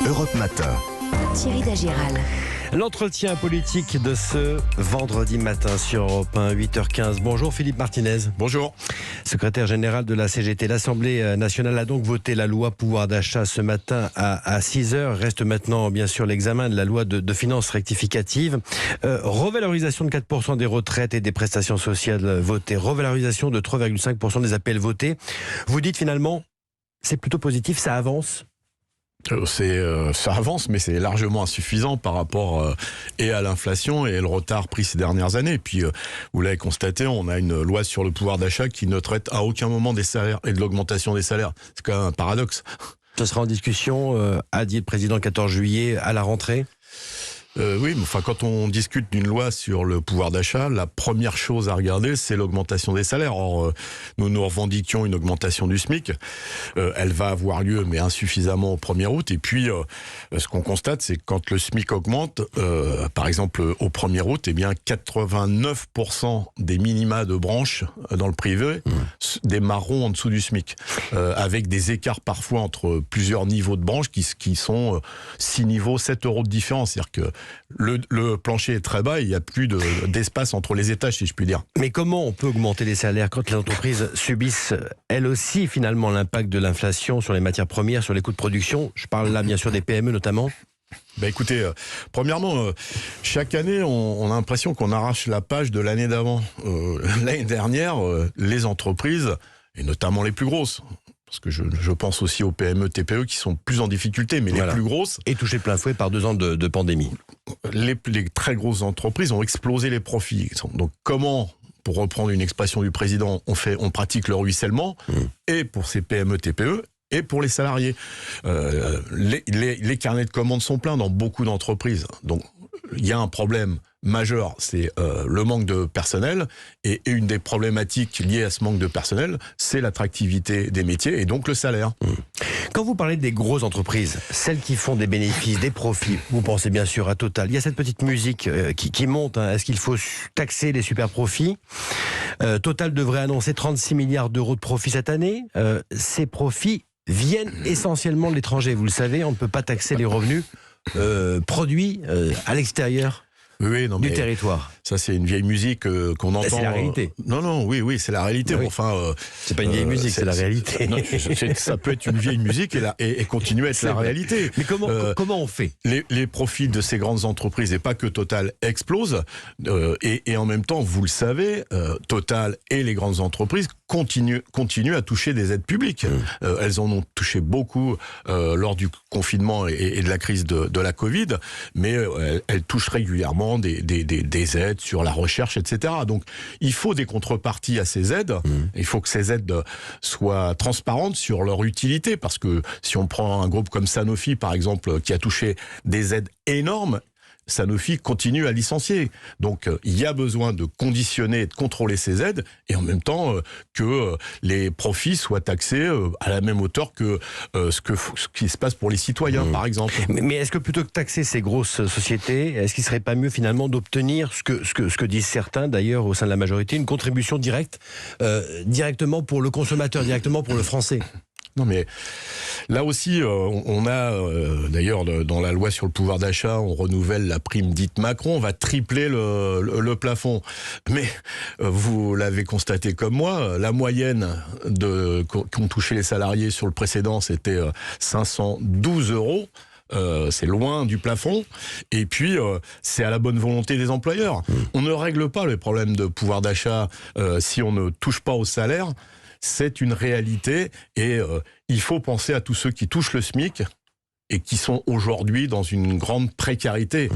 Europe Matin. Thierry Dagiral. L'entretien politique de ce vendredi matin sur Europe 1, 8h15. Bonjour Philippe Martinez. Bonjour. Secrétaire général de la CGT. L'Assemblée nationale a donc voté la loi pouvoir d'achat ce matin à 6h. Reste maintenant bien sûr l'examen de la loi de finances rectificative. Revalorisation de 4% des retraites et des prestations sociales votées. Revalorisation de 3,5% des APL votés. Vous dites finalement, c'est plutôt positif, ça avance ? Ça avance, mais c'est largement insuffisant par rapport et à l'inflation et le retard pris ces dernières années. Et puis, vous l'avez constaté, on a une loi sur le pouvoir d'achat qui ne traite à aucun moment des salaires et de l'augmentation des salaires. C'est quand même un paradoxe. Ce sera en discussion, a dit le président le 14 juillet, à la rentrée. Oui, mais enfin, quand on discute d'une loi sur le pouvoir d'achat, la première chose à regarder, c'est l'augmentation des salaires. Or, nous revendiquions une augmentation du SMIC. Elle va avoir lieu, mais insuffisamment au 1er août. Et puis, ce qu'on constate, c'est que quand le SMIC augmente, par exemple au 1er août, eh bien 89% des minima de branches dans le privé démarreront en dessous du SMIC, avec des écarts parfois entre plusieurs niveaux de branches qui sont 6 niveaux, 7 euros de différence. C'est-à-dire que le plancher est très bas et il n'y a plus d'espace entre les étages, si je puis dire. Mais comment on peut augmenter les salaires quand les entreprises subissent elles aussi finalement l'impact de l'inflation sur les matières premières, sur les coûts de production? Je parle là bien sûr des PME notamment. Écoutez, premièrement, chaque année, on a l'impression qu'on arrache la page de l'année d'avant. L'année dernière, les entreprises, et notamment les plus grosses, parce que je pense aussi aux PME, TPE qui sont plus en difficulté, mais les plus grosses... Et touchées de plein fouet par 2 ans de pandémie. Les très grosses entreprises ont explosé les profits. Donc comment, pour reprendre une expression du président, on pratique le ruissellement, et pour ces PME, TPE, et pour les salariés. Les carnets de commandes sont pleins dans beaucoup d'entreprises. Donc il y a un problème majeur, c'est le manque de personnel, et une des problématiques liées à ce manque de personnel, c'est l'attractivité des métiers et donc le salaire. Quand vous parlez des grosses entreprises, celles qui font des bénéfices, des profits, vous pensez bien sûr à Total. Il y a cette petite musique qui monte. Est-ce qu'il faut taxer les super profits ? Total devrait annoncer 36 milliards d'euros de profits cette année. Ces profits viennent essentiellement de l'étranger. Vous le savez, on ne peut pas taxer les revenus produits à l'extérieur. Oui, non, du territoire. Ça, c'est une vieille musique qu'on entend. C'est la réalité. Non, oui, c'est la réalité. Oui. Enfin, c'est pas une vieille musique, c'est la réalité. Non, ça peut être une vieille musique et continuer à être la réalité. Mais comment on fait ? Les profits de ces grandes entreprises, et pas que Total, explosent. Et en même temps, vous le savez, Total et les grandes entreprises continuent à toucher des aides publiques. Elles en ont touché beaucoup lors du confinement et de la crise de la Covid, mais elles touchent régulièrement des aides sur la recherche, etc. Donc, il faut des contreparties à ces aides. Il faut que ces aides soient transparentes sur leur utilité, parce que si on prend un groupe comme Sanofi, par exemple, qui a touché des aides énormes, Sanofi continue à licencier. Donc, il y a besoin de conditionner et de contrôler ces aides, et en même temps que les profits soient taxés à la même hauteur que ce qui se passe pour les citoyens, par exemple. Mais est-ce que plutôt que taxer ces grosses sociétés, est-ce qu'il ne serait pas mieux finalement d'obtenir ce que disent certains d'ailleurs au sein de la majorité, une contribution directe, directement pour le consommateur, directement pour le Français ? Non, mais là aussi, on a, d'ailleurs, dans la loi sur le pouvoir d'achat, on renouvelle la prime dite Macron, on va tripler le plafond. Mais vous l'avez constaté comme moi, la moyenne qu'ont touché les salariés sur le précédent, c'était 512 euros. C'est loin du plafond, et puis c'est à la bonne volonté des employeurs. On ne règle pas les problèmes de pouvoir d'achat si on ne touche pas au salaire. C'est une réalité, et il faut penser à tous ceux qui touchent le SMIC et qui sont aujourd'hui dans une grande précarité.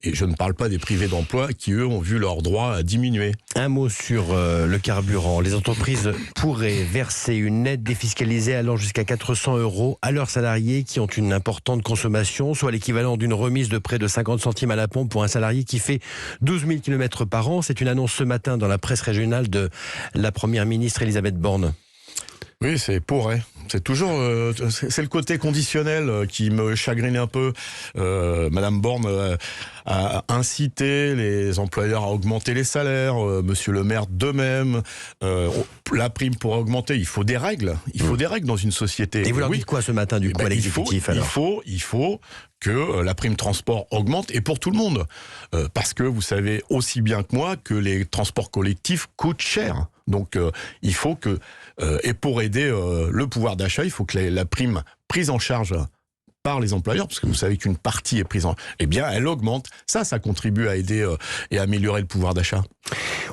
Et je ne parle pas des privés d'emploi qui, eux, ont vu leurs droits diminuer. Un mot sur le carburant. Les entreprises pourraient verser une aide défiscalisée allant jusqu'à 400 € à leurs salariés qui ont une importante consommation, soit l'équivalent d'une remise de près de 50 centimes à la pompe pour un salarié qui fait 12 000 km par an. C'est une annonce ce matin dans la presse régionale de la Première ministre Elisabeth Borne. Oui, c'est pourrait. c'est toujours c'est le côté conditionnel qui me chagrine un peu. Madame Borne a incité les employeurs à augmenter les salaires, Monsieur le maire de même, la prime pour augmenter. Il faut des règles. Il faut des règles dans une société. Et vous leur dites quoi ce matin du coup à l'exécutif alors ? Il faut que la prime transport augmente et pour tout le monde. Parce que vous savez aussi bien que moi que les transports collectifs coûtent cher. Donc il faut que, et pour aider le pouvoir d'achat, il faut que la prime prise en charge par les employeurs, parce que vous savez qu'une partie est prise en... Eh bien, elle augmente. Ça contribue à aider et à améliorer le pouvoir d'achat.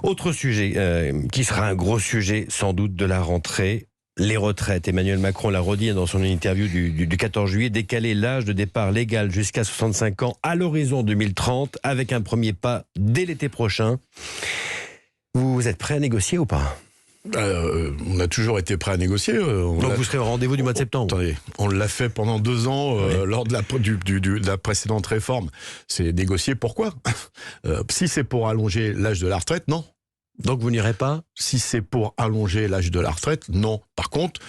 Autre sujet, qui sera un gros sujet sans doute de la rentrée, les retraites. Emmanuel Macron l'a redit dans son interview du 14 juillet, décaler l'âge de départ légal jusqu'à 65 ans à l'horizon 2030, avec un premier pas dès l'été prochain. Vous êtes prêt à négocier ou pas ? On a toujours été prêt à négocier. Donc vous serez au rendez-vous du mois de septembre. Attendez, on l'a fait pendant 2 ans lors de la précédente réforme. C'est négocier pourquoi si c'est pour allonger l'âge de la retraite, non. Donc vous n'irez pas ? Si c'est pour allonger l'âge de la retraite, non. Par contre,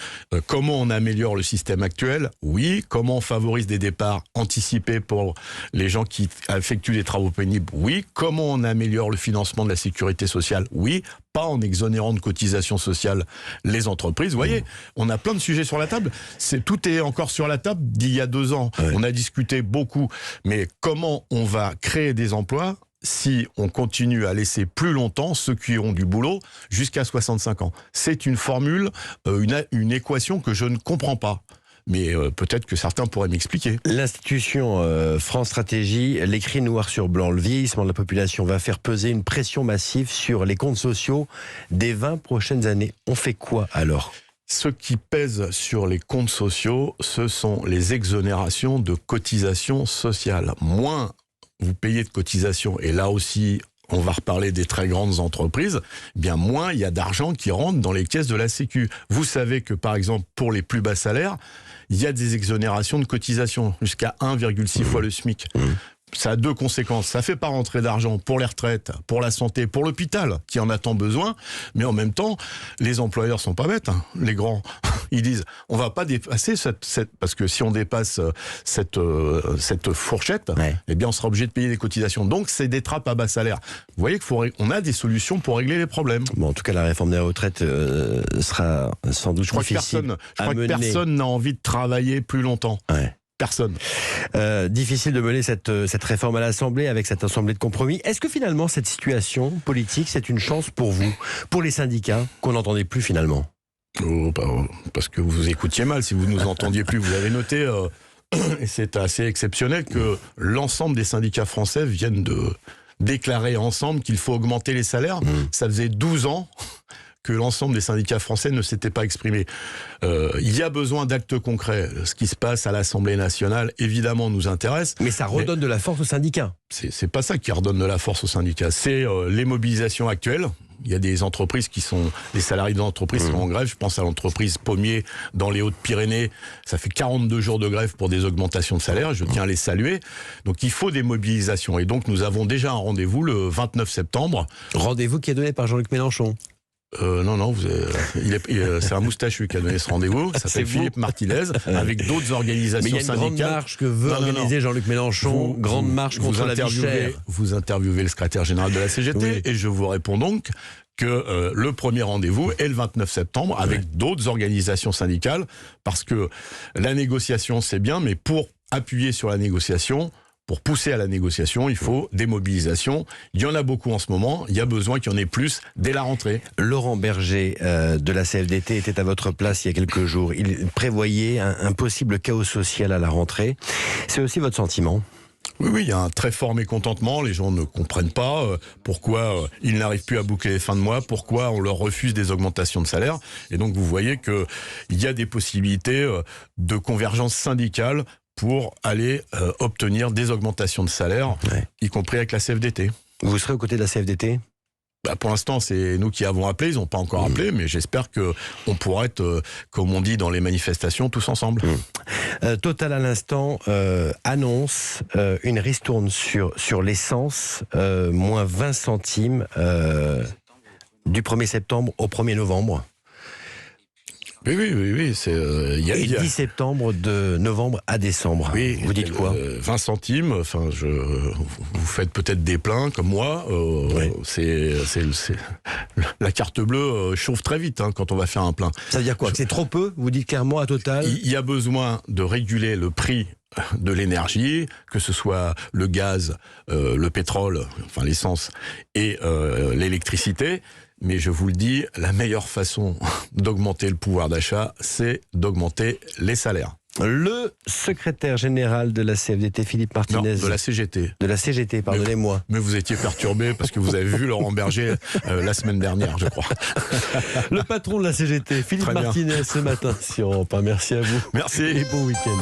comment on améliore le système actuel ? Oui. Comment on favorise des départs anticipés pour les gens qui effectuent des travaux pénibles ? Oui. Comment on améliore le financement de la sécurité sociale ? Oui. Pas en exonérant de cotisations sociales les entreprises. Vous voyez, on a plein de sujets sur la table. Tout est encore sur la table d'il y a 2 ans. Ouais. On a discuté beaucoup. Mais comment on va créer des emplois si on continue à laisser plus longtemps ceux qui ont du boulot jusqu'à 65 ans? C'est une formule, une équation que je ne comprends pas. Mais peut-être que certains pourraient m'expliquer. L'institution France Stratégie l'écrit noir sur blanc. Le vieillissement de la population va faire peser une pression massive sur les comptes sociaux des 20 prochaines années. On fait quoi alors ? Ce qui pèse sur les comptes sociaux, ce sont les exonérations de cotisations sociales. Moins vous payez de cotisations, et là aussi, on va reparler des très grandes entreprises, bien moins il y a d'argent qui rentre dans les caisses de la Sécu. Vous savez que, par exemple, pour les plus bas salaires, il y a des exonérations de cotisations jusqu'à 1,6 fois le SMIC. Ça a 2 conséquences. Ça fait pas rentrer d'argent pour les retraites, pour la santé, pour l'hôpital, qui en a tant besoin. Mais en même temps, les employeurs sont pas bêtes, hein. Les grands, ils disent, on va pas dépasser parce que si on dépasse cette fourchette, ouais, eh bien, on sera obligé de payer des cotisations. Donc, c'est des trappes à bas salaire. Vous voyez qu'on a des solutions pour régler les problèmes. Bon, en tout cas, la réforme des retraites sera sans doute difficile. Je crois que personne n'a envie de travailler plus longtemps. Ouais. Personne. Difficile de mener cette réforme à l'Assemblée avec cette assemblée de compromis. Est-ce que finalement cette situation politique, c'est une chance pour vous, pour les syndicats, qu'on n'entendait plus finalement ? Parce que vous écoutiez mal. Si vous nous entendiez plus, vous avez noté, et c'est assez exceptionnel que l'ensemble des syndicats français viennent de déclarer ensemble qu'il faut augmenter les salaires. Ça faisait 12 ans que l'ensemble des syndicats français ne s'étaient pas exprimés. Il y a besoin d'actes concrets. Ce qui se passe à l'Assemblée nationale, évidemment, nous intéresse. Mais ça redonne de la force aux syndicats. C'est pas ça qui redonne de la force aux syndicats. C'est les mobilisations actuelles. Il y a des entreprises des salariés d'entreprises qui sont en grève. Je pense à l'entreprise Pommier dans les Hautes-Pyrénées. Ça fait 42 jours de grève pour des augmentations de salaire. Je tiens à les saluer. Donc il faut des mobilisations. Et donc nous avons déjà un rendez-vous le 29 septembre. Rendez-vous qui est donné par Jean-Luc Mélenchon. Non, c'est un moustachu qui a donné ce rendez-vous. Ça s'appelle Philippe Martinez, avec d'autres organisations syndicales. Mais il y a une grande marche que veut organiser Jean-Luc Mélenchon, grande marche contre la vie chère. Vous interviewez le secrétaire général de la CGT, et je vous réponds donc que le premier rendez-vous est le 29 septembre avec d'autres organisations syndicales, parce que la négociation c'est bien, mais pour appuyer sur la négociation, pour pousser à la négociation, il faut des mobilisations. Il y en a beaucoup en ce moment. Il y a besoin qu'il y en ait plus dès la rentrée. Laurent Berger de la CFDT était à votre place il y a quelques jours. Il prévoyait un possible chaos social à la rentrée. C'est aussi votre sentiment ? Oui, il y a un très fort mécontentement. Les gens ne comprennent pas pourquoi ils n'arrivent plus à boucler les fins de mois, pourquoi on leur refuse des augmentations de salaire. Et donc vous voyez qu'il y a des possibilités de convergence syndicale pour aller obtenir des augmentations de salaire, y compris avec la CFDT. Vous serez aux côtés de la CFDT ? Pour l'instant, c'est nous qui avons appelé, ils n'ont pas encore appelé, mais j'espère qu'on pourra être, comme on dit dans les manifestations, tous ensemble. Total à l'instant annonce une ristourne sur l'essence, moins 20 centimes du 1er septembre au 1er novembre. Oui. C'est, Et 10 septembre de novembre à décembre. Oui, Vous dites quoi? 20 centimes, enfin, vous faites peut-être des pleins comme moi. La carte bleue chauffe très vite quand on va faire un plein. Ça veut dire quoi? Que c'est trop peu? Vous dites clairement à Total? Il y a besoin de réguler le prix de l'énergie, que ce soit le gaz, le pétrole, enfin l'essence et l'électricité. Mais je vous le dis, la meilleure façon d'augmenter le pouvoir d'achat, c'est d'augmenter les salaires. Le secrétaire général de la CFDT, Philippe Martinez. Non, de la CGT. De la CGT, pardonnez-moi. Mais vous étiez perturbé parce que vous avez vu Laurent Berger la semaine dernière, je crois. Le patron de la CGT, Philippe Très bien. Martinez, ce matin sur Europe 1. Merci à vous. Merci. Et bon week-end.